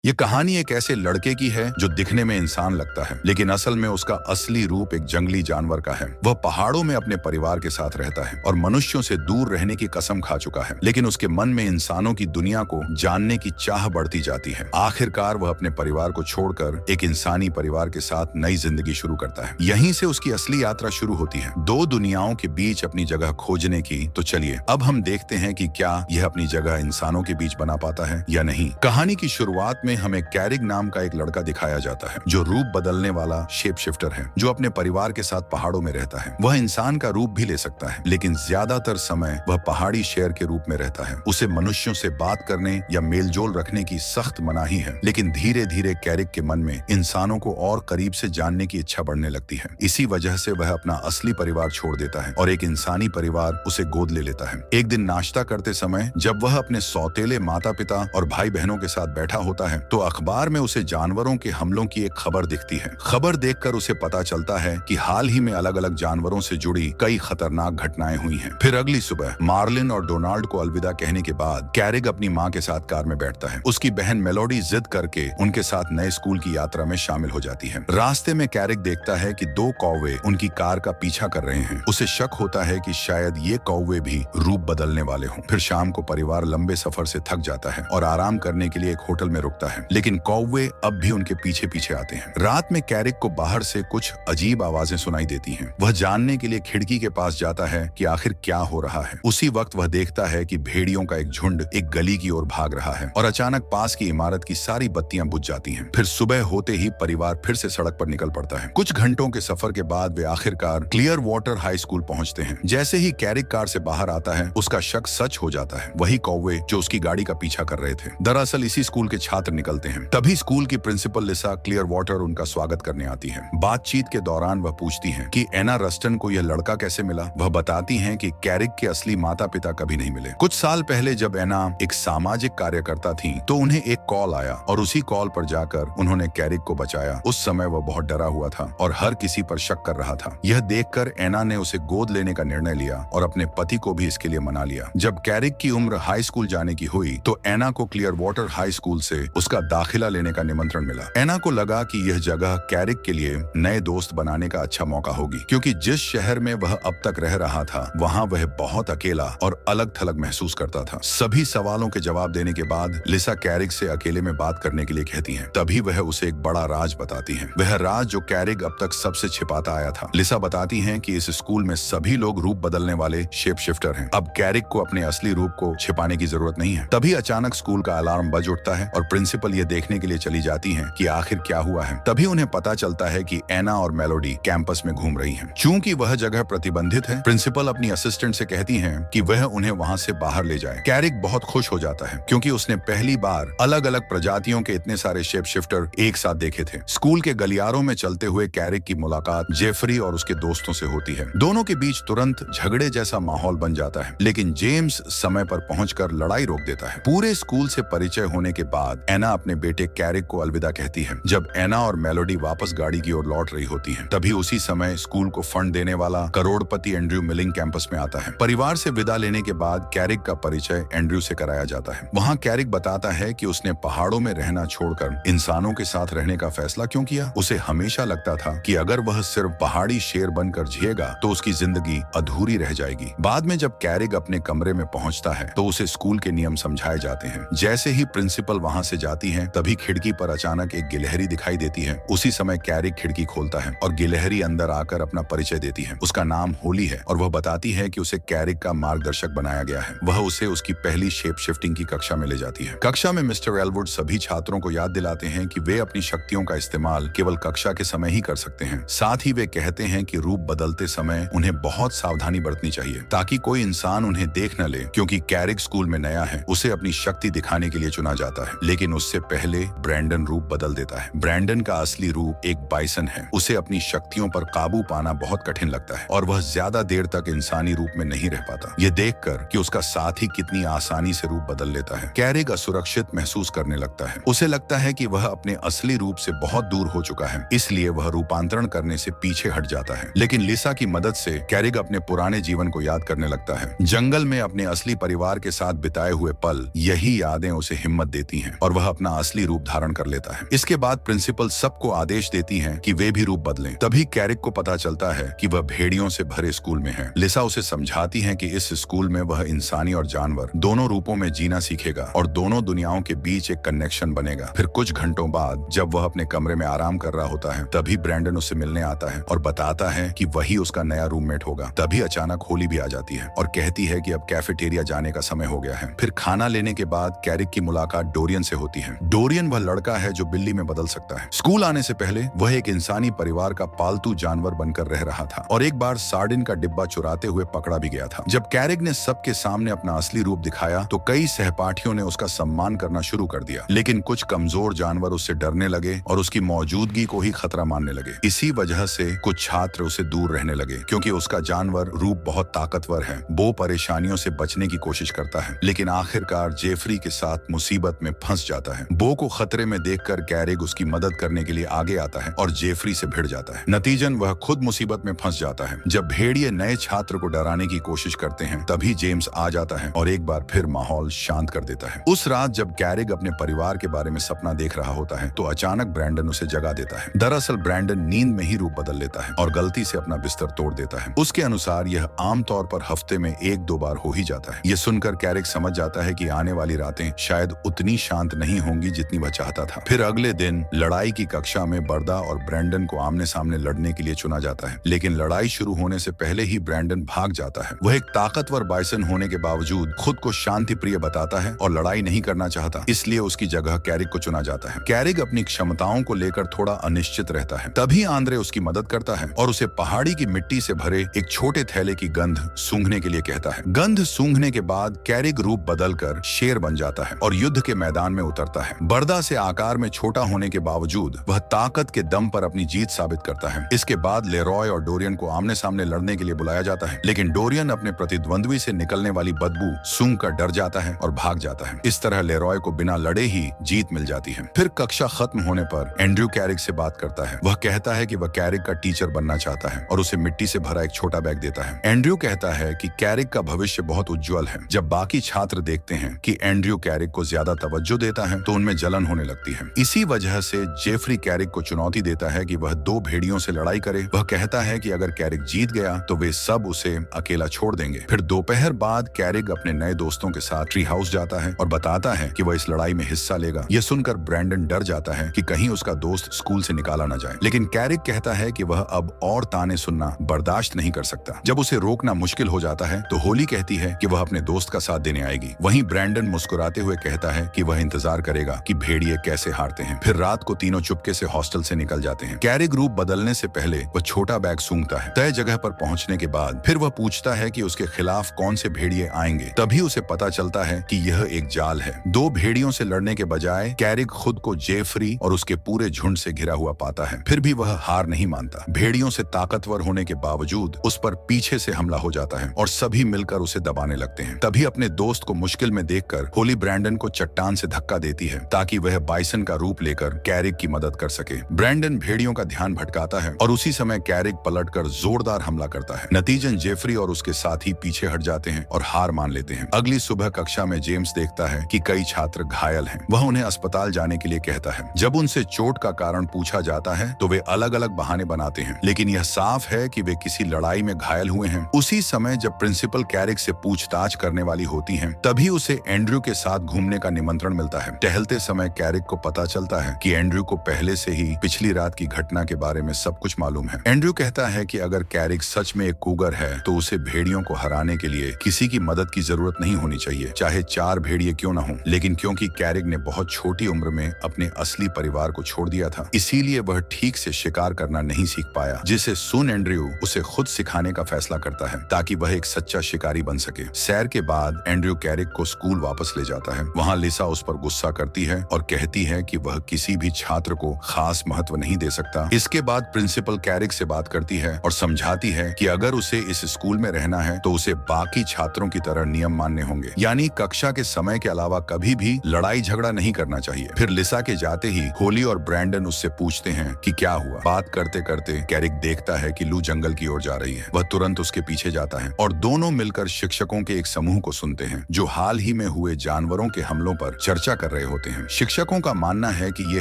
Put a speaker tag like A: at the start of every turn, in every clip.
A: ये कहानी एक ऐसे लड़के की है जो दिखने में इंसान लगता है, लेकिन असल में उसका असली रूप एक जंगली जानवर का है। वह पहाड़ों में अपने परिवार के साथ रहता है और मनुष्यों से दूर रहने की कसम खा चुका है, लेकिन उसके मन में इंसानों की दुनिया को जानने की चाह बढ़ती जाती है। आखिरकार वह अपने परिवार को छोड़कर एक इंसानी परिवार के साथ नई जिंदगी शुरू करता है। यहीं से उसकी असली यात्रा शुरू होती है, दो दुनियाओं के बीच अपनी जगह खोजने की। तो चलिए अब हम देखते हैं कि क्या यह अपनी जगह इंसानों के बीच बना पाता है या नहीं। कहानी की शुरुआत में हमें कैरिक नाम का एक लड़का दिखाया जाता है, जो रूप बदलने वाला शेप शिफ्टर है, जो अपने परिवार के साथ पहाड़ों में रहता है। वह इंसान का रूप भी ले सकता है, लेकिन ज्यादातर समय वह पहाड़ी शेर के रूप में रहता है। उसे मनुष्यों से बात करने या मेलजोल रखने की सख्त मनाही है, लेकिन धीरे धीरे कैरिक के मन में इंसानों को और करीब से जानने की इच्छा बढ़ने लगती है। इसी वजह से वह अपना असली परिवार छोड़ देता है और एक इंसानी परिवार उसे गोद ले लेता है। एक दिन नाश्ता करते समय जब वह अपने सौतेले माता पिता और भाई बहनों के साथ बैठा होता है, तो अखबार में उसे जानवरों के हमलों की एक खबर दिखती है। खबर देखकर उसे पता चलता है कि हाल ही में अलग अलग जानवरों से जुड़ी कई खतरनाक घटनाएं हुई हैं। फिर अगली सुबह मार्लिन और डोनाल्ड को अलविदा कहने के बाद कैरिक अपनी माँ के साथ कार में बैठता है। उसकी बहन मेलोडी जिद करके उनके साथ नए स्कूल की यात्रा में शामिल हो जाती है। रास्ते में कैरिक देखता है कि दो कौवे उनकी कार का पीछा कर रहे हैं। उसे शक होता है कि शायद ये कौवे भी रूप बदलने वाले हों। फिर शाम को परिवार लंबे सफर से थक जाता है और आराम करने के लिए एक होटल में रुकता है, लेकिन कौवे अब भी उनके पीछे पीछे आते हैं। रात में कैरिक को बाहर से कुछ अजीब आवाजें सुनाई देती हैं। वह जानने के लिए खिड़की के पास जाता है कि आखिर क्या हो रहा है। उसी वक्त वह देखता है कि भेड़ियों का एक झुंड एक गली की ओर भाग रहा है और अचानक पास की इमारत की सारी बत्तियां बुझ जाती हैं। फिर सुबह होते ही परिवार फिर से सड़क पर निकल पड़ता है। कुछ घंटों के सफर के बाद वे आखिरकार क्लियर वाटर हाई स्कूल पहुंचते हैं। जैसे ही कैरिक कार से बाहर आता है, उसका शक सच हो जाता है। वही कौवे जो उसकी गाड़ी का पीछा कर रहे थे, दरअसल इसी स्कूल के छात्र निकलते हैं। तभी स्कूल की प्रिंसिपल लिसा क्लियर वाटर उनका स्वागत करने आती है। बातचीत के दौरान वह पूछती हैं कि एना रस्टन को यह लड़का कैसे मिला। वह बताती हैं कि कैरिक के असली माता पिता कभी नहीं मिले। कुछ साल पहले जब एना एक सामाजिक कार्यकर्ता थी, तो उन्हें एक कॉल आया और उसी कॉल पर जाकर उन्होंने कैरिक को बचाया। उस समय वह बहुत डरा हुआ था और हर किसी पर शक कर रहा था। यह देखकर एना ने उसे गोद लेने का निर्णय लिया और अपने पति को भी इसके लिए मना लिया। जब कैरिक की उम्र हाई स्कूल जाने की हुई, तो एना को क्लियर वाटर हाई स्कूल से उसका दाखिला लेने का निमंत्रण मिला। एना को लगा कि यह जगह कैरिक के लिए नए दोस्त बनाने का अच्छा मौका होगी, क्योंकि जिस शहर में वह अब तक रह रहा था, वहाँ वह बहुत अकेला और अलग थलग महसूस करता था। सभी सवालों के जवाब देने के बाद लिसा कैरिक से अकेले में बात करने के लिए कहती है। तभी वह उसे एक बड़ा राज बताती है, वह राज जो कैरिक अब तक सबसे छिपाता आया था। लिसा बताती है कि इस स्कूल में सभी लोग रूप बदलने वाले शेप शिफ्टर हैं। अब कैरिक को अपने असली रूप को छिपाने की जरूरत नहीं है। तभी अचानक स्कूल का अलार्म बज उठता है और प्रिंसिपल ये देखने के लिए चली जाती हैं कि आखिर क्या हुआ है। तभी उन्हें पता चलता है कि एना और मेलोडी कैंपस में घूम रही हैं। चूंकि वह जगह प्रतिबंधित है, प्रिंसिपल अपनी असिस्टेंट से कहती हैं कि वह उन्हें वहां से बाहर ले जाए। कैरिक बहुत खुश हो जाता है, क्योंकि उसने पहली बार अलग अलग प्रजातियों के इतने सारे शेप शिफ्टर एक साथ देखे थे। स्कूल के गलियारों में चलते हुए कैरिक की मुलाकात जेफरी और उसके दोस्तों से होती है। दोनों के बीच तुरंत झगड़े जैसा माहौल बन जाता है, लेकिन जेम्स समय पर पहुंचकर लड़ाई रोक देता है। पूरे स्कूल से परिचय होने के बाद एना अपने बेटे कैरिक को अलविदा कहती है। जब एना और मेलोडी वापस गाड़ी की ओर लौट रही होती हैं, तभी उसी समय स्कूल को फंड देने वाला करोड़पति एंड्रयू मिलिंग कैंपस में आता है। परिवार से विदा लेने के बाद कैरिक का परिचय एंड्रयू से कराया जाता है। वहाँ कैरिक बताता है कि उसने पहाड़ों में रहना छोड़कर इंसानों के साथ रहने का फैसला क्यों किया। उसे हमेशा लगता था कि अगर वह सिर्फ पहाड़ी शेर बनकर जिएगा तो उसकी जिंदगी अधूरी रह जाएगी। बाद में जब कैरिक अपने कमरे में पहुंचता है, तो उसे स्कूल के नियम समझाए जाते हैं। जैसे ही प्रिंसिपल वहां से जाती हैं, तभी खिड़की पर अचानक एक गिलहरी दिखाई देती है। उसी समय कैरिक खिड़की खोलता है और गिलहरी अंदर आकर अपना परिचय देती है। उसका नाम होली है और वह बताती है कि उसे कैरिक का मार्गदर्शक बनाया गया है। वह उसे उसकी पहली शेप शिफ्टिंग की कक्षा में ले जाती है। कक्षा में मिस्टर एलवुड सभी छात्रों को याद दिलाते हैं कि वे अपनी शक्तियों का इस्तेमाल केवल कक्षा के समय ही कर सकते हैं। साथ ही वे कहते हैं कि रूप बदलते समय उन्हें बहुत सावधानी बरतनी चाहिए, ताकि कोई इंसान उन्हें देख न ले, क्योंकि कैरिक स्कूल में नया है। उसे अपनी शक्ति दिखाने के लिए चुना जाता है, लेकिन उससे पहले ब्रैंडन रूप बदल देता है। ब्रैंडन का असली रूप एक बाइसन है। उसे अपनी शक्तियों पर काबू पाना बहुत कठिन लगता है और वह ज्यादा देर तक इंसानी रूप में नहीं रह पाता। ये देखकर कि उसका साथी कितनी आसानी से रूप बदल लेता है, कैरिक असुरक्षित महसूस करने लगता है। उसे लगता है कि वह अपने असली रूप से बहुत दूर हो चुका है, इसलिए वह रूपांतरण करने से पीछे हट जाता है। लेकिन लिसा की मदद से कैरिक अपने पुराने जीवन को याद करने लगता है। जंगल में अपने असली परिवार के साथ बिताए हुए पल, यही यादें उसे हिम्मत देती हैं और वह अपना असली रूप धारण कर लेता है। इसके बाद प्रिंसिपल सबको आदेश देती है कि वे भी रूप बदलें। तभी कैरिक को पता चलता है कि वह भेड़ियों से भरे स्कूल में है। लिसा उसे समझाती है कि इस स्कूल में वह इंसानी और जानवर दोनों रूपों में जीना सीखेगा और दोनों दुनियाओं के बीच एक कनेक्शन बनेगा। फिर कुछ घंटों बाद जब वह अपने कमरे में आराम कर रहा होता है, तभी ब्रैंडन उससे मिलने आता है और बताता है कि वही उसका नया रूममेट होगा। तभी अचानक होली भी आ जाती है और कहती है कि अब कैफेटेरिया जाने का समय हो गया है। फिर खाना लेने के बाद कैरिक की मुलाकात डोरियन से होती है। डोरियन वह लड़का है जो बिल्ली में बदल सकता है। स्कूल आने से पहले वह एक इंसानी परिवार का पालतू जानवर बनकर रह रहा था और एक बार सार्डिन का डिब्बा चुराते हुए पकड़ा भी गया था। जब कैरिक ने सबके सामने अपना असली रूप दिखाया तो कई सहपाठियों ने उसका सम्मान करना शुरू कर दिया, लेकिन कुछ कमजोर जानवर उससे डरने लगे और उसकी मौजूदगी को ही खतरा मानने लगे। इसी वजह से कुछ छात्र उसे दूर रहने लगे क्योंकि उसका जानवर रूप बहुत ताकतवर है। बो परेशानियों से बचने की कोशिश करता है, लेकिन आखिरकार जेफरी के साथ मुसीबत में फंस जाता है। बो को खतरे में देखकर कैरिक उसकी मदद करने के लिए आगे आता है और जेफरी से भिड़ जाता है। नतीजन वह खुद मुसीबत में फंस जाता है। जब भेड़िए नए छात्र को डराने की कोशिश करते हैं, तभी जेम्स आ जाता है और एक बार फिर माहौल शांत कर देता है। उस रात जब कैरिक अपने परिवार के बारे में सपना देख रहा होता है, तो अचानक ब्रैंडन उसे जगा देता है। दरअसल ब्रैंडन नींद में ही रूप बदल लेता है और गलती से अपना बिस्तर तोड़ देता है। उसके अनुसार यह आमतौर पर हफ्ते में 1-2 बार हो ही जाता है। यह सुनकर कैरिक समझ जाता है कि आने वाली रातें शायद उतनी शांत नहीं होंगी जितनी वह चाहता था। फिर अगले दिन लड़ाई की कक्षा में बर्दा और ब्रैंडन को आमने सामने लड़ने के लिए चुना जाता है, लेकिन लड़ाई शुरू होने से पहले ही ब्रैंडन भाग जाता है। वह एक ताकतवर बाइसन होने के बावजूद खुद को शांति प्रिय बताता है और लड़ाई नहीं करना चाहता, इसलिए उसकी जगह कैरिक को चुना जाता है। कैरिक अपनी क्षमताओं को लेकर थोड़ा अनिश्चित रहता है। तभी आंद्रे उसकी मदद करता है और उसे पहाड़ी की मिट्टी से भरे एक छोटे थैले की गंध सूंघने के लिए कहता है। गंध सूंघने के बाद कैरिक रूप बदलकर शेर बन जाता है और युद्ध के मैदान में उतरता है। बर्दा से आकार में छोटा होने के बावजूद वह ताकत के दम पर अपनी जीत साबित करता है। इसके बाद लेरॉय और डोरियन को आमने सामने लड़ने के लिए बुलाया जाता है, लेकिन डोरियन अपने प्रतिद्वंद्वी से निकलने वाली बदबू सूंघकर डर जाता है और भाग जाता है। इस तरह लेरॉय को बिना लड़े ही जीत मिल जाती है। फिर कक्षा खत्म होने पर एंड्रयू कैरिक से बात करता है। वह कहता है कि वह कैरिक का टीचर बनना चाहता है और उसे मिट्टी से भरा एक छोटा बैग देता है। एंड्रयू कहता है कि कैरिक का भविष्य बहुत उज्जवल है। जब बाकी छात्र देखते हैं कि एंड्रयू कैरिक को ज्यादा तवज्जो देता है तो उनमें जलन होने लगती है। इसी वजह से जेफरी कैरिक को चुनौती देता है कि वह 2 भेड़ियों से लड़ाई करे। वह कहता है कि अगर कैरिक जीत गया तो वे सब उसे अकेला छोड़ देंगे। फिर दोपहर बाद कैरिक अपने नए दोस्तों के साथ ट्री हाउस जाता है और बताता है कि वह इस लड़ाई में हिस्सा लेगा। यह सुनकर ब्रैंडन डर जाता है कि कहीं उसका दोस्त स्कूल से निकाला न जाए, लेकिन कैरिक कहता है कि वह अब और ताने सुनना बर्दाश्त नहीं कर सकता। जब उसे रोकना मुश्किल हो जाता है तो होली कहती है कि वह अपने दोस्त का साथ देने आएगी। वहीं ब्रैंडन मुस्कुराते हुए कहता है कि वह इंतजार करेगा कि भेड़िए कैसे हारते हैं। फिर रात को तीनों चुपके से हॉस्टल से निकल जाते हैं। कैरिक रूप बदलने से पहले वह छोटा बैग सूंघता है। तय जगह पर पहुंचने के बाद फिर वह पूछता है कि उसके खिलाफ कौन से भेड़िए आएंगे। तभी उसे पता चलता है कि यह एक जाल है। 2 भेड़ियों से लड़ने के बजाय कैरिक खुद को जेफरी और उसके पूरे झुंड से घिरा हुआ पाता है। फिर भी वह हार नहीं मानता। भेड़ियों से ताकतवर होने के बावजूद उस पर पीछे से हमला हो जाता है और सभी मिलकर उसे दबाने लगते हैं। तभी अपने दोस्त को मुश्किल में देखकर होली ब्रैंडन को चट्टान से धक्का देती है ताकि वह बाइसन का रूप लेकर कैरिक की मदद कर सके। ब्रैंडन भेड़ियों का ध्यान भटकाता है और उसी समय कैरिक पलटकर जोरदार हमला करता है। नतीजन जेफरी और उसके साथी पीछे हट जाते हैं और हार मान लेते हैं। अगली सुबह कक्षा में जेम्स देखता है कि कई छात्र घायल हैं। वह उन्हें अस्पताल जाने के लिए कहता है। जब उनसे चोट का कारण पूछा जाता है तो वे अलग अलग बहाने बनाते हैं, लेकिन यह साफ है कि वे किसी लड़ाई में घायल हुए हैं। उसी समय जब प्रिंसिपल कैरिक से पूछताछ करने वाली होती है, तभी उसे एंड्रयू के साथ घूमने का निमंत्रण मिलता है। टहलते समय कैरिक को पता चलता है कि एंड्रयू को पहले से ही पिछली रात की घटना के बारे में सब कुछ मालूम है। एंड्रयू कहता है कि अगर कैरिक सच में एक कूगर है तो उसे भेड़ियों को हराने के लिए किसी की मदद की जरूरत नहीं होनी चाहिए, चाहे 4 भेड़िए क्यों न हो। लेकिन क्योंकि कैरिक ने बहुत छोटी उम्र में अपने असली परिवार को छोड़ दिया था, इसीलिए वह ठीक से शिकार करना नहीं सीख पाया, जिसे सुन एंड्रयू उसे खुद सिखाने का फैसला करता है ताकि वह एक सच्चा शिकारी बन सके। सैर के बाद एंड्रयू कैरिक को स्कूल वापस ले जाता है। वहाँ लिसा उस पर गुस्सा करती है और कहती है कि वह किसी भी छात्र को खास महत्व नहीं दे सकता। इसके बाद प्रिंसिपल कैरिक से बात करती है और समझाती है कि अगर उसे इस स्कूल में रहना है तो उसे बाकी छात्रों की तरह नियम मानने होंगे, यानी कक्षा के समय के अलावा कभी भी लड़ाई झगड़ा नहीं करना चाहिए। फिर लिसा के जाते ही होली और ब्रैंडन उससे पूछते हैं कि क्या हुआ। बात करते करते कैरिक देखता है कि लू जंगल की ओर जा रही है। वह तुरंत उसके पीछे जाता है और दोनों मिलकर शिक्षकों के एक समूह को सुनते हैं जो हाल ही में हुए जानवरों के हमलों पर चर्चा कर रहे रहे होते हैं। शिक्षकों का मानना है कि ये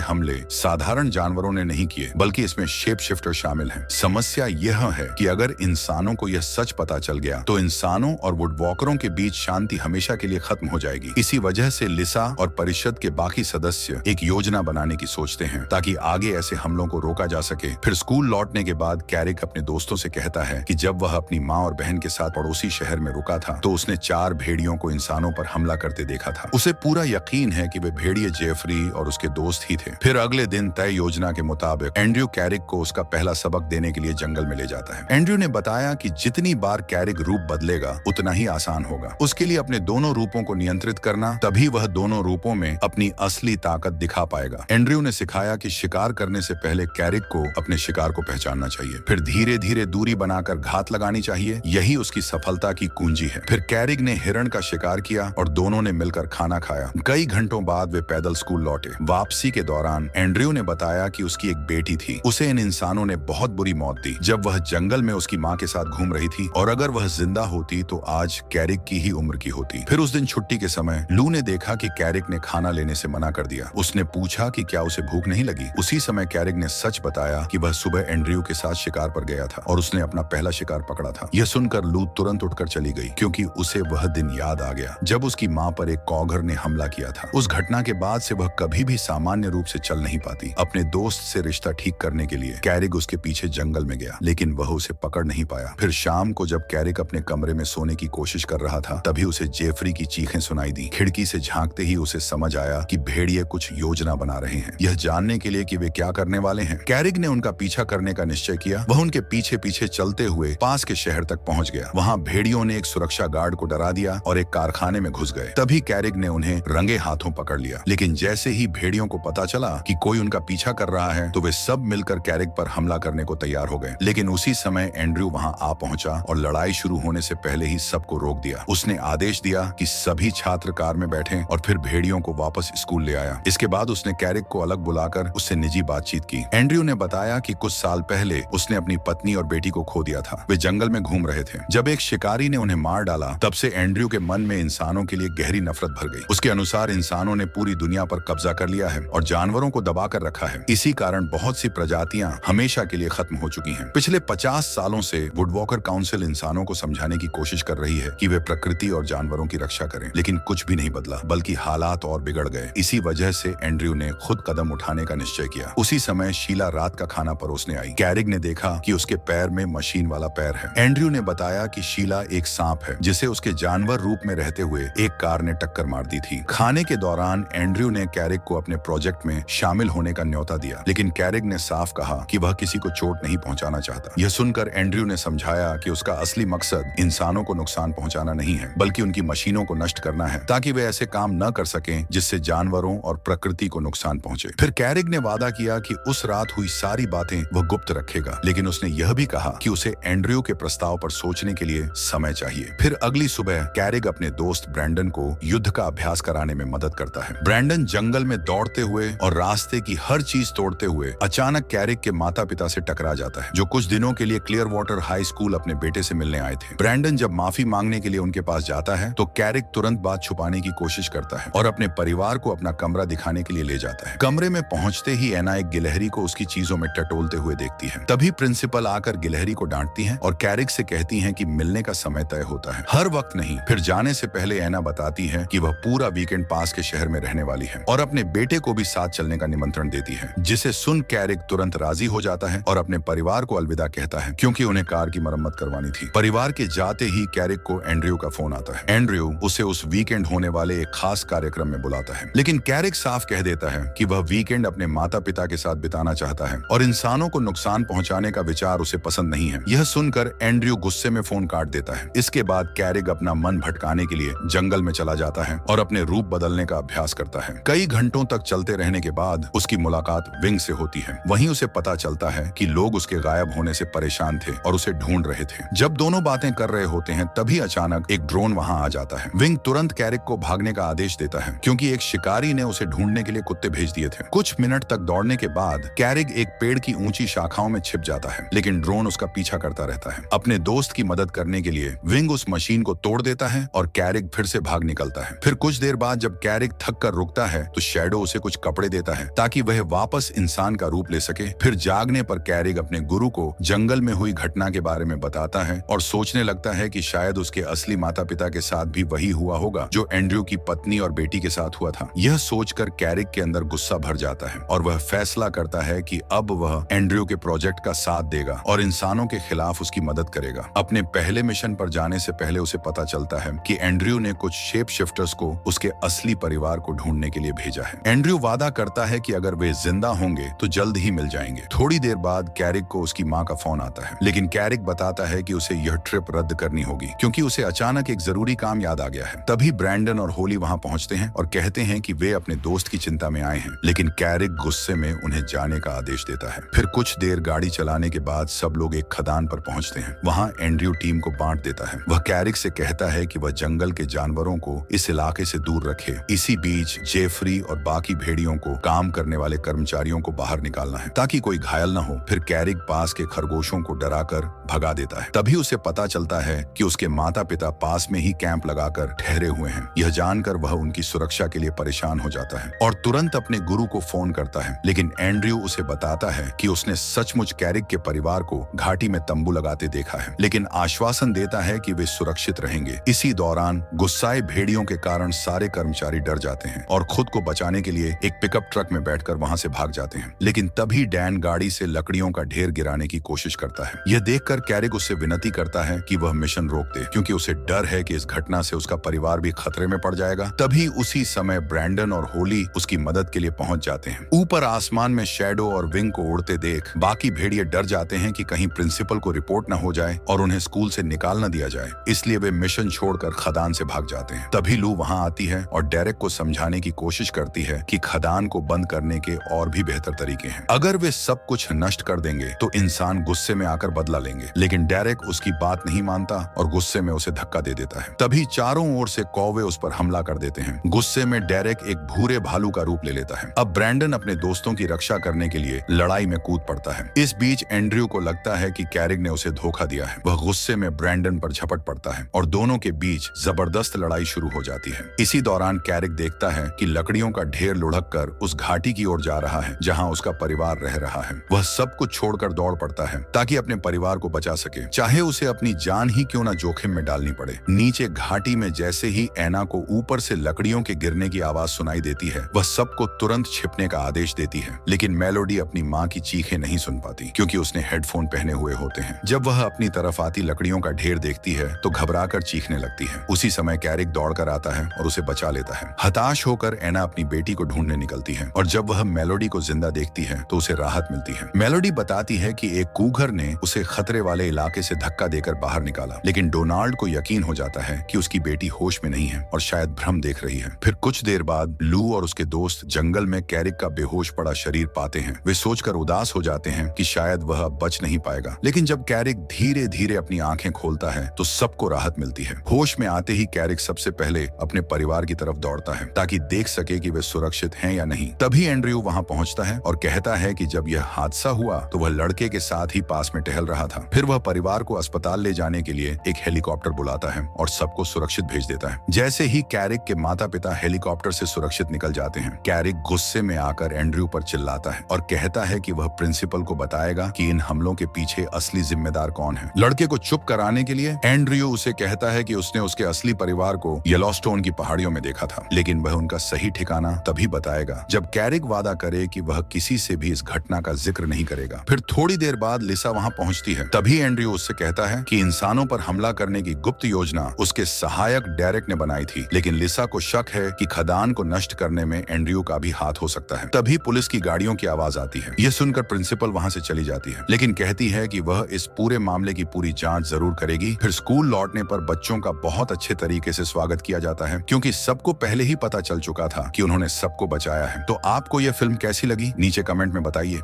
A: हमले साधारण जानवरों ने नहीं किए, बल्कि इसमें शेप शिफ्टर शामिल हैं। समस्या यह है कि अगर इंसानों को यह सच पता चल गया तो इंसानों और वुडवॉकरों के बीच शांति हमेशा के लिए खत्म हो जाएगी। इसी वजह से लिसा और परिषद के बाकी सदस्य एक योजना बनाने की सोचते हैं ताकि आगे ऐसे हमलों को रोका जा सके। फिर स्कूल लौटने के बाद कैरिक अपने दोस्तों से कहता है कि जब वह अपनी माँ और बहन के साथ पड़ोसी शहर में रुका था तो उसने 4 भेड़ियों को इंसानों पर हमला करते देखा था। उसे पूरा यकीन है कि वे भेड़िए जेफरी और उसके दोस्त ही थे। फिर अगले दिन तय योजना के मुताबिक एंड्रयू कैरिक को उसका पहला सबक देने के लिए जंगल में ले जाता है। एंड्रयू ने बताया कि जितनी बार कैरिक रूप बदलेगा उतना ही आसान होगा। उसके लिए अपने दोनों रूपों को नियंत्रित करना, तभी वह दोनों रूपों में अपनी असली ताकत दिखा पाएगा। एंड्रयू ने सिखाया कि शिकार करने से पहले कैरिक को अपने शिकार को पहचानना चाहिए, फिर धीरे धीरे दूरी बनाकर घात लगानी चाहिए। यही उसकी सफलता की कुंजी है। फिर कैरिक ने हिरण का शिकार किया और दोनों ने मिलकर खाना खाया। कई घंटों बाद वे पैदल स्कूल लौटे। वापसी के दौरान एंड्रयू ने बताया कि उसकी एक बेटी थी। उसे इन इंसानों ने बहुत बुरी मौत दी जब वह जंगल में उसकी माँ के साथ घूम रही थी, और अगर वह जिंदा होती तो आज कैरिक की ही उम्र की होती। फिर उस दिन छुट्टी के समय लू ने देखा कि कैरिक ने खाना लेने से मना कर दिया। उसने पूछा कि क्या उसे भूख नहीं लगी। उसी समय कैरिक ने सच बताया कि वह सुबह एंड्रयू के साथ शिकार पर गया था और उसने अपना पहला शिकार पकड़ा था। यह सुनकर लू तुरंत उठकर चली गई क्योंकि उसे वह दिन याद आ गया जब उसकी माँ पर एक कॉगर ने हमला किया था। उस घटना के बाद से वह कभी भी सामान्य रूप से चल नहीं पाती। अपने दोस्त से रिश्ता ठीक करने के लिए कैरिक उसके पीछे जंगल में गया, लेकिन वह उसे पकड़ नहीं पाया। फिर शाम को जब कैरिक अपने कमरे में सोने की कोशिश कर रहा था, तभी उसे जेफरी की चीखें सुनाई दी। खिड़की से झांकते ही उसे समझ आया कि भेड़िए कुछ योजना बना रहे हैं, यह जानने के लिए कि वे क्या करने वाले हैं। कैरिक ने उनका पीछा करने का निश्चय किया। वह उनके पीछे पीछे चलते हुए पास के शहर तक पहुंच गया। वहां भेड़ियों ने एक सुरक्षा गार्ड को डरा दिया और एक कारखाने में घुस गए। तभी कैरिक ने उन्हें रंगे हाथों पकड़ लिया, लेकिन जैसे ही भेड़ियों को पता चला कि कोई उनका पीछा कर रहा है तो वे सब मिलकर कैरिक पर हमला करने को तैयार हो गए। लेकिन उसी समय एंड्रयू वहां आ पहुंचा और लड़ाई शुरू होने से पहले ही सबको रोक दिया। उसने आदेश दिया कि सभी छात्र कार में बैठें और फिर भेड़ियों को वापस स्कूल ले आया। इसके बाद उसने कैरिक को अलग बुलाकर उससे निजी बातचीत की। एंड्रयू ने बताया कि कुछ साल पहले उसने अपनी पत्नी और बेटी को खो दिया था। वे जंगल में घूम रहे थे। जब एक शिकारी ने उन्हें मार डाला, तब से एंड्रयू के मन में इंसानों के लिए गहरी नफरत भर गई। उसके अनुसार इंसानों ने पूरी दुनिया पर कब्जा कर लिया है और जानवरों को दबा कर रखा है। इसी कारण बहुत सी प्रजातियां हमेशा के लिए खत्म हो चुकी हैं। पिछले 50 सालों से वुडवॉकर काउंसिल इंसानों को समझाने की कोशिश कर रही है कि वे प्रकृति और जानवरों की रक्षा करें, लेकिन कुछ भी नहीं बदला, बल्कि हालात और बिगड़ गए। इसी वजह से एंड्रयू ने खुद कदम उठाने का निश्चय किया। उसी समय शीला रात का खाना परोसने आई। कैरिक ने देखा कि उसके पैर में मशीन वाला पैर है। एंड्रयू ने बताया कि शीला एक सांप है जिसे उसके जानवर रूप में रहते हुए एक कार ने टक्कर मार दी थी। खाने के दौरान एंड्रयू ने कैरिक को अपने प्रोजेक्ट में शामिल होने का न्योता दिया, लेकिन कैरिक ने साफ कहा कि वह किसी को चोट नहीं पहुंचाना चाहता। यह सुनकर एंड्रयू ने समझाया कि उसका असली मकसद इंसानों को नुकसान पहुंचाना नहीं है, बल्कि उनकी मशीनों को नष्ट करना है ताकि वे ऐसे काम न कर सकें जिससे जानवरों और प्रकृति को नुकसान पहुंचे। फिर कैरिक ने वादा किया कि उस रात हुई सारी बातें वह गुप्त रखेगा, लेकिन उसने यह भी कहा कि उसे एंड्रयू के प्रस्ताव पर सोचने के लिए समय चाहिए। फिर अगली सुबह कैरिक अपने दोस्त ब्रैंडन को युद्ध का अभ्यास कराने में मदद करता है। ब्रैंडन जंगल में दौड़ते हुए और रास्ते की हर चीज तोड़ते हुए अचानक कैरिक के माता पिता से टकरा जाता है, जो कुछ दिनों के लिए क्लियर वाटर हाई स्कूल अपने बेटे से मिलने आए थे। ब्रैंडन जब माफी मांगने के लिए उनके पास जाता है तो कैरिक तुरंत बात छुपाने की कोशिश करता है और अपने परिवार को अपना कमरा दिखाने के लिए ले जाता है। कमरे में पहुंचते ही एना एक गिलहरी को उसकी चीजों में टटोलते हुए देखती है। तभी प्रिंसिपल आकर गिलहरी को डांटती हैं और कैरिक से कहती हैं कि मिलने का समय तय होता है, हर वक्त नहीं। फिर जाने से पहले एना बताती है कि वह पूरा वीकेंड पास के शहर में रहने वाली है और अपने बेटे को भी साथ चलने का निमंत्रण देती है, जिसे सुन कैरिक तुरंत राजी हो जाता है और अपने परिवार को अलविदा कहता है क्योंकि उन्हें कार की मरम्मत करवानी थी। परिवार के जाते ही कैरिक को एंड्रयू का फोन आता है। एंड्रयू उसे उस वीकेंड होने वाले एक खास कार्यक्रम में बुलाता है, लेकिन कैरिक साफ कह देता है कि वह वीकेंड अपने माता पिता के साथ बिताना चाहता है और इंसानों को नुकसान पहुंचाने का विचार उसे पसंद नहीं है। यह सुनकर एंड्रयू गुस्से में फोन काट देता है। इसके बाद कैरिक अपना मन भटकाने के लिए जंगल में चला जाता है और अपने रूप बदलने का अभ्यास करता है। कई घंटों तक चलते रहने के बाद उसकी मुलाकात विंग से होती है। वहीं उसे पता चलता है कि लोग उसके गायब होने से परेशान थे और उसे ढूंढ रहे थे। जब दोनों बातें कर रहे होते हैं तभी अचानक एक ड्रोन वहां आ जाता है। विंग तुरंत कैरिक को भागने का आदेश देता है क्योंकि एक शिकारी ने उसे ढूंढने के लिए कुत्ते भेज दिए थे। कुछ मिनट तक दौड़ने के बाद कैरिक एक पेड़ की ऊंची शाखाओं में छिप जाता है, लेकिन ड्रोन उसका पीछा करता रहता है। अपने दोस्त की मदद करने के लिए विंग उस मशीन को तोड़ देता है और कैरिक फिर से भाग निकलता है। फिर कुछ देर बाद जब कैरिक थक थक कर रुकता है तो शैडो उसे कुछ कपड़े देता है ताकि वह वापस इंसान का रूप ले सके। फिर जागने पर कैरिक अपने गुरु को जंगल में हुई घटना के बारे में बताता है और सोचने लगता है कि शायद उसके असली माता पिता के साथ भी वही हुआ होगा जो एंड्रयू की पत्नी और बेटी के साथ हुआ था। यह सोचकर कैरिक के अंदर गुस्सा भर जाता है और वह फैसला करता है कि अब वह एंड्रयू के प्रोजेक्ट का साथ देगा और इंसानों के खिलाफ उसकी मदद करेगा। अपने पहले मिशन पर जाने से पहले उसे पता चलता है कि एंड्रयू ने कुछ शेप शिफ्टर्स को उसके असली परिवार को ढूंढने के लिए भेजा है। एंड्रयू वादा करता है कि अगर वे जिंदा होंगे तो जल्द ही मिल जाएंगे। थोड़ी देर बाद कैरिक को उसकी माँ का फोन आता है, लेकिन कैरिक बताता है कि उसे यह ट्रिप रद्द करनी होगी क्योंकि उसे अचानक एक जरूरी काम याद आ गया है। तभी ब्रैंडन और होली वहां पहुंचते हैं और कहते हैं कि वे अपने दोस्त की चिंता में आए हैं, लेकिन कैरिक गुस्से में उन्हें जाने का आदेश देता है। फिर कुछ देर गाड़ी चलाने के बाद सब लोग एक खदान पर पहुंचते हैं। वहां एंड्रयू टीम को बांट देता है। वह कैरिक से कहता है कि वह जंगल के जानवरों को इस इलाके से दूर रखे। इसी बीच जेफरी और बाकी भेड़ियों को काम करने वाले कर्मचारियों को बाहर निकालना है ताकि कोई घायल न हो। फिर कैरिक पास के खरगोशों को डराकर भगा देता है। तभी उसे पता चलता है कि उसके माता पिता पास में ही कैंप लगाकर ठहरे हुए हैं। यह जानकर वह उनकी सुरक्षा के लिए परेशान हो जाता है और तुरंत अपने गुरु को फोन करता है, लेकिन एंड्रयू उसे बताता है कि उसने सचमुच कैरिक के परिवार को घाटी में तंबू लगाते देखा है, लेकिन आश्वासन देता है कि वे सुरक्षित रहेंगे। इसी दौरान गुस्साए भेड़ियों के कारण सारे कर्मचारी डर जाते हैं और खुद को बचाने के लिए एक पिकअप ट्रक में बैठकर वहां से भाग जाते हैं। लेकिन तभी डैन गाड़ी से लकड़ियों का ढेर गिराने की कोशिश करता है। यह देखकर कैरिक उससे विनती करता है कि वह मिशन रोक दे क्योंकि उसे डर है कि इस घटना से उसका परिवार भी खतरे में पड़ जाएगा। तभी उसी समय ब्रैंडन और होली उसकी मदद के लिए पहुंच जाते हैं। ऊपर आसमान में शैडो और विंग को उड़ते देख बाकी भेड़िए डर जाते हैं कि कहीं प्रिंसिपल को रिपोर्ट न हो जाए और उन्हें स्कूल से निकाल न दिया जाए, इसलिए वे मिशन छोड़कर खदान से भाग जाते हैं। तभी लू वहां आती है और डेरेक को समझाने की कोशिश करती है कि खदान को बंद करने के और भी बेहतर तरीके हैं। अगर वे सब कुछ नष्ट कर देंगे तो इंसान गुस्से में आकर बदला लेंगे, लेकिन डेरेक उसकी बात नहीं मानता और गुस्से में उसे धक्का दे देता है। तभी चारों ओर से कौवे उस पर हमला कर देते हैं। गुस्से में डेरेक एक भूरे भालू का रूप ले लेता है। अब ब्रैंडन अपने दोस्तों की रक्षा करने के लिए लड़ाई में कूद पड़ता है। इस बीच एंड्रयू को लगता है कि कैरिक ने उसे धोखा दिया है। वह गुस्से में ब्रैंडन पर झपट पड़ता है और दोनों के बीच जबरदस्त लड़ाई शुरू हो जाती है। इसी दौरान कैरिक देखता है कि लकड़ियों का ढेर लुढ़क कर उस घाटी की ओर जा रहा है जहां उसका परिवार रह रहा है। वह सब कुछ छोड़कर दौड़ पड़ता है ताकि अपने परिवार को बचा सके, चाहे उसे अपनी जान ही क्यों न जोखिम में डालनी पड़े। नीचे घाटी में जैसे ही ऐना को ऊपर से लकड़ियों के गिरने की आवाज सुनाई देती है, वह सबको तुरंत छिपने का आदेश देती है, लेकिन मेलोडी अपनी माँ की चीखें नहीं सुन पाती क्योंकि उसने हेडफोन पहने हुए होते हैं। जब वह अपनी तरफ आती लकड़ियों का ढेर देखती है तो घबराकर चीखने लगती है। उसी समय कैरिक दौड़कर आता है और उसे बचा लेता है। हताश होकर ऐना अपनी बेटी को ढूंढने निकलती है और जब वह मेलोडी को जिंदा देखती है तो उसे राहत मिलती है। मेलोडी बताती है कि एक कूघर ने उसे खतरे वाले इलाके से धक्का देकर बाहर निकाला, लेकिन डोनाल्ड को यकीन हो जाता है कि उसकी बेटी होश में नहीं है और शायद भ्रम देख रही है। फिर कुछ देर बाद लू और उसके दोस्त जंगल में कैरिक का बेहोश पड़ा शरीर पाते हैं। वे सोचकर उदास हो जाते हैं कि शायद वह अब बच नहीं पाएगा, लेकिन जब कैरिक धीरे धीरे अपनी आंखें खोलता है तो सबको राहत मिलती है। होश में आते ही कैरिक सबसे पहले अपने परिवार की तरफ दौड़ता है ताकि देख सके कि वे सुरक्षित हैं या नहीं। तभी एंड्रयू वहां पहुंचता है और कहता है कि जब यह हादसा हुआ तो वह लड़के के साथ ही पास में टहल रहा था। फिर वह परिवार को अस्पताल ले जाने के लिए एक हेलीकॉप्टर बुलाता है और सबको सुरक्षित भेज देता है। जैसे ही कैरिक के माता पिता हेलीकॉप्टर से सुरक्षित निकल जाते हैं, कैरिक गुस्से में आकर एंड्रयू पर चिल्लाता है और कहता है कि वह प्रिंसिपल को बताएगा कि इन हमलों के पीछे असली जिम्मेदार कौन है। लड़के को चुप कराने के लिए एंड्रयू उसे कहता है कि उसने उसके असली परिवार को येलोस्टोन की पहाड़ियों में देखा था, लेकिन वह उनका सही ठिकाना तभी बताएगा जब कैरिक वादा करे कि वह किसी से भी इस घटना का जिक्र नहीं करेगा। फिर थोड़ी देर बाद लिसा वहां पहुंचती है। तभी एंड्रयू उससे कहता है कि इंसानों पर हमला करने की गुप्त योजना उसके सहायक डेरेक ने बनाई थी, लेकिन लिसा को शक है कि खदान को नष्ट करने में एंड्रयू का भी हाथ हो सकता है। तभी पुलिस की गाड़ियों की आवाज आती है। यह सुनकर प्रिंसिपल वहां से चली जाती है, लेकिन कहती है कि वह इस पूरे मामले की पूरी जांच जरूर करेगी। फिर स्कूल लौटने पर बच्चों का बहुत अच्छे तरीके से स्वागत किया जाता है क्योंकि सबको पहले ही पता चल चुका था कि उन्होंने सबको बचाया है। तो आपको यह फिल्म कैसी लगी नीचे कमेंट में बताइए।